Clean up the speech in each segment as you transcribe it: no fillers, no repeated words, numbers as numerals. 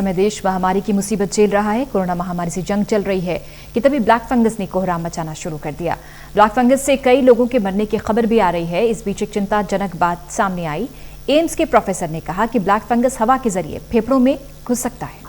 समय देश महामारी की मुसीबत झेल रहा है। कोरोना महामारी से जंग चल रही है कि तभी ब्लैक फंगस ने कोहराम मचाना शुरू कर दिया। ब्लैक फंगस से कई लोगों के मरने की खबर भी आ रही है। इस बीच एक चिंताजनक बात सामने आई। एम्स के प्रोफेसर ने कहा कि ब्लैक फंगस हवा के जरिए फेफड़ों में घुस सकता है।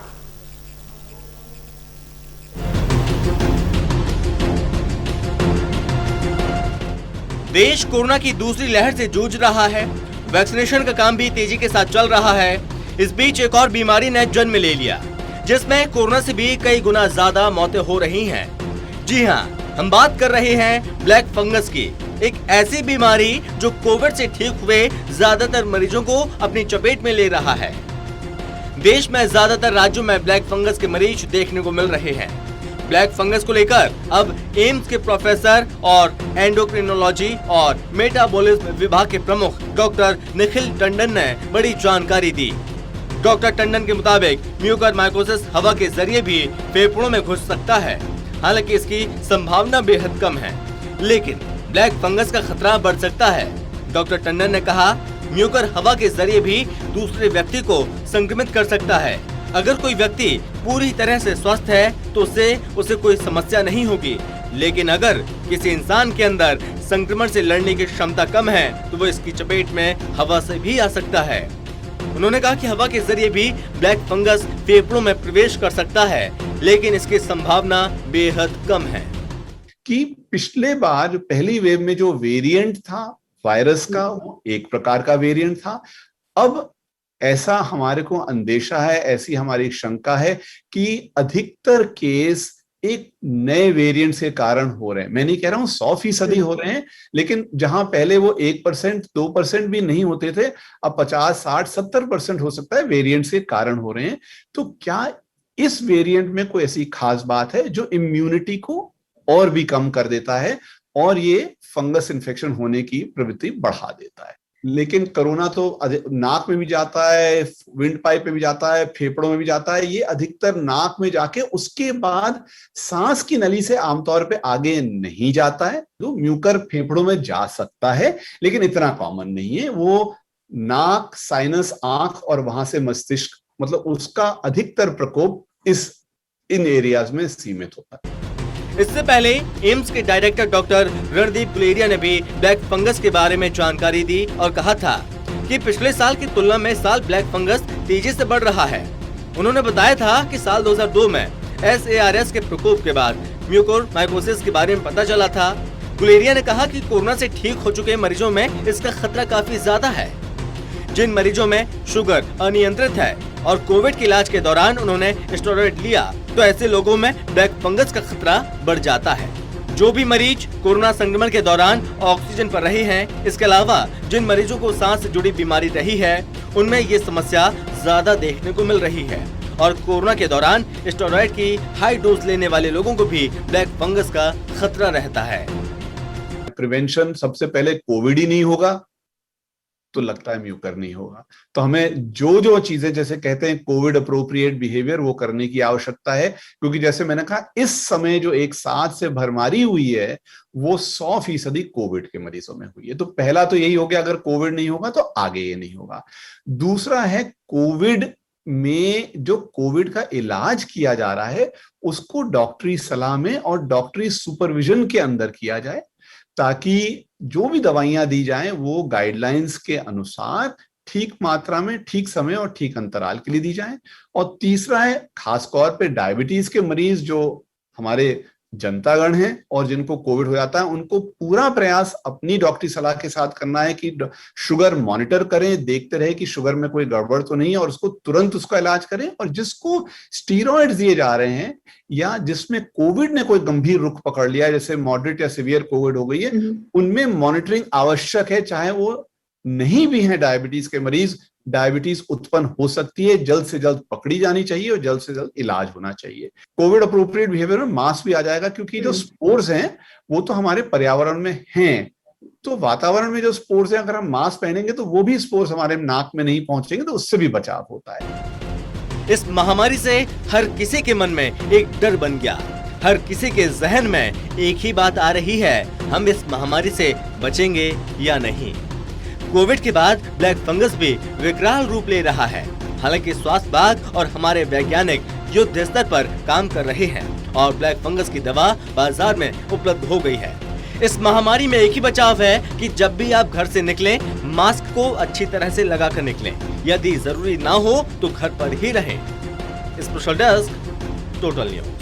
देश कोरोना की दूसरी लहर से जूझ रहा है। वैक्सीनेशन का काम भी तेजी के साथ चल रहा है। इस बीच एक और बीमारी ने जन्म ले लिया, जिसमें कोरोना से भी कई गुना ज्यादा मौतें हो रही हैं। जी हां, हम बात कर रहे हैं ब्लैक फंगस की, एक ऐसी बीमारी जो कोविड से ठीक हुए ज्यादातर मरीजों को अपनी चपेट में ले रहा है। देश में ज्यादातर राज्यों में ब्लैक फंगस के मरीज देखने को मिल रहे हैं। ब्लैक फंगस को लेकर अब एम्स के प्रोफेसर और एंडोक्रिनोलॉजी और मेटाबॉलिज्म विभाग के प्रमुख डॉक्टर निखिल टंडन ने बड़ी जानकारी दी। डॉक्टर टंडन के मुताबिक म्यूकरमाइकोसिस हवा के जरिए भी फेफड़ों में घुस सकता है। हालांकि इसकी संभावना बेहद कम है, लेकिन ब्लैक फंगस का खतरा बढ़ सकता है। डॉक्टर टंडन ने कहा, म्यूकर हवा के जरिए भी दूसरे व्यक्ति को संक्रमित कर सकता है। अगर कोई व्यक्ति पूरी तरह से स्वस्थ है तो उसे कोई समस्या नहीं होगी, लेकिन अगर किसी इंसान के अंदर संक्रमण से लड़ने की क्षमता कम है तो वो इसकी चपेट में हवा से भी आ सकता है। उन्होंने कहा कि हवा के जरिए भी ब्लैक फंगस फेफड़ों में प्रवेश कर सकता है, लेकिन इसकी संभावना बेहद कम है। कि पिछले बार जो पहली वेव में जो वेरिएंट था वायरस का, वो एक प्रकार का वेरिएंट था। अब ऐसा हमारे को अंदेशा है, ऐसी हमारी शंका है कि अधिकतर केस एक नए वेरिएंट के कारण हो रहे हैं। मैं नहीं कह रहा हूं 100% हो रहे हैं, लेकिन जहां पहले वो 1%, 2% भी नहीं होते थे, अब 50, 60, 70% हो सकता है वेरिएंट के कारण हो रहे हैं। तो क्या इस वेरिएंट में कोई ऐसी खास बात है जो इम्यूनिटी को और भी कम कर देता है और ये फंगस इन्फेक्शन होने की प्रवृत्ति बढ़ा देता है? लेकिन कोरोना तो नाक में भी जाता है, विंड पाइप में भी जाता है, फेफड़ों में भी जाता है। ये अधिकतर नाक में जाके उसके बाद सांस की नली से आमतौर पे आगे नहीं जाता है। तो म्यूकर फेफड़ों में जा सकता है, लेकिन इतना कॉमन नहीं है। वो नाक, साइनस, आंख और वहां से मस्तिष्क, मतलब उसका अधिकतर प्रकोप इन एरियाज में सीमित होता है। इससे पहले एम्स के डायरेक्टर डॉक्टर रणदीप गुलेरिया ने भी ब्लैक फंगस के बारे में जानकारी दी और कहा था कि पिछले साल की तुलना में साल ब्लैक फंगस तेजी से बढ़ रहा है। उन्होंने बताया था कि साल 2002 में SARS के प्रकोप के बाद म्यूकोरमाइकोसिस के बारे में पता चला था। गुलेरिया ने कहा कि कोरोना से ठीक हो चुके मरीजों में इसका खतरा काफी ज्यादा है। जिन मरीजों में शुगर अनियंत्रित है और कोविड के इलाज के दौरान उन्होंने स्टेरॉइड लिया, तो ऐसे लोगों में ब्लैक फंगस का खतरा बढ़ जाता है। जो भी मरीज कोरोना संक्रमण के दौरान ऑक्सीजन पर रहे हैं, इसके अलावा जिन मरीजों को सांस से जुड़ी बीमारी रही है, उनमें ये समस्या ज्यादा देखने को मिल रही है। और कोरोना के दौरान स्टेरॉइड की हाई डोज लेने वाले लोगों को भी ब्लैक फंगस का खतरा रहता है। प्रिवेंशन सबसे पहले कोविड ही नहीं होगा तो लगता है म्यूकर नहीं होगा। तो हमें जो चीजें जैसे कहते हैं कोविड अप्रोप्रिएट बिहेवियर, वो करने की आवश्यकता है। क्योंकि जैसे मैंने कहा, इस समय जो एक साथ से भरमारी हुई है वो 100% कोविड के मरीजों में हुई है। तो पहला तो यही हो गया, अगर कोविड नहीं होगा तो आगे ये नहीं होगा। दूसरा है, कोविड में जो कोविड का इलाज किया जा रहा है उसको डॉक्टरी सलाह में और डॉक्टरी सुपरविजन के अंदर किया जाए, ताकि जो भी दवाइयां दी जाएं वो गाइडलाइंस के अनुसार ठीक मात्रा में, ठीक समय और ठीक अंतराल के लिए दी जाएं। और तीसरा है, खासतौर पे डायबिटीज के मरीज जो हमारे जनतागण हैं और जिनको कोविड हो जाता है, उनको पूरा प्रयास अपनी डॉक्टरी सलाह के साथ करना है कि शुगर मॉनिटर करें, देखते रहे कि शुगर में कोई गड़बड़ तो नहीं है और उसको तुरंत उसका इलाज करें। और जिसको स्टीरॉइड्स दिए जा रहे हैं या जिसमें कोविड ने कोई गंभीर रुख पकड़ लिया है, जैसे मॉडरेट या सीवियर कोविड हो गई है, उनमें मॉनिटरिंग आवश्यक है। चाहे वो नहीं भी है डायबिटीज के मरीज, डायबिटीज उत्पन्न हो सकती है, जल्द से जल्द पकड़ी जानी चाहिए और जल्द से जल्द इलाज होना चाहिए। कोविड अप्रोप्रिएट बिहेवियर में मास्क भी आ जाएगा, क्योंकि जो स्पोर्स हैं वो तो हमारे पर्यावरण में हैं। तो वातावरण में जो स्पोर्स हैं, अगर हम मास्क पहनेंगे तो वो भी स्पोर्स हमारे नाक में नहीं पहुंचेंगे, तो उससे भी बचाव होता है। इस महामारी से हर किसी के मन में एक डर बन गया। हर किसी के जहन में एक ही बात आ रही है, हम इस महामारी से बचेंगे या नहीं। कोविड के बाद ब्लैक फंगस भी विकराल रूप ले रहा है। हालांकि स्वास्थ्य विभाग और हमारे वैज्ञानिक युद्ध स्तर पर काम कर रहे हैं और ब्लैक फंगस की दवा बाजार में उपलब्ध हो गई है। इस महामारी में एक ही बचाव है कि जब भी आप घर से निकलें, मास्क को अच्छी तरह से लगाकर निकलें। यदि जरूरी ना हो तो घर पर ही रहें। Special desk, total news.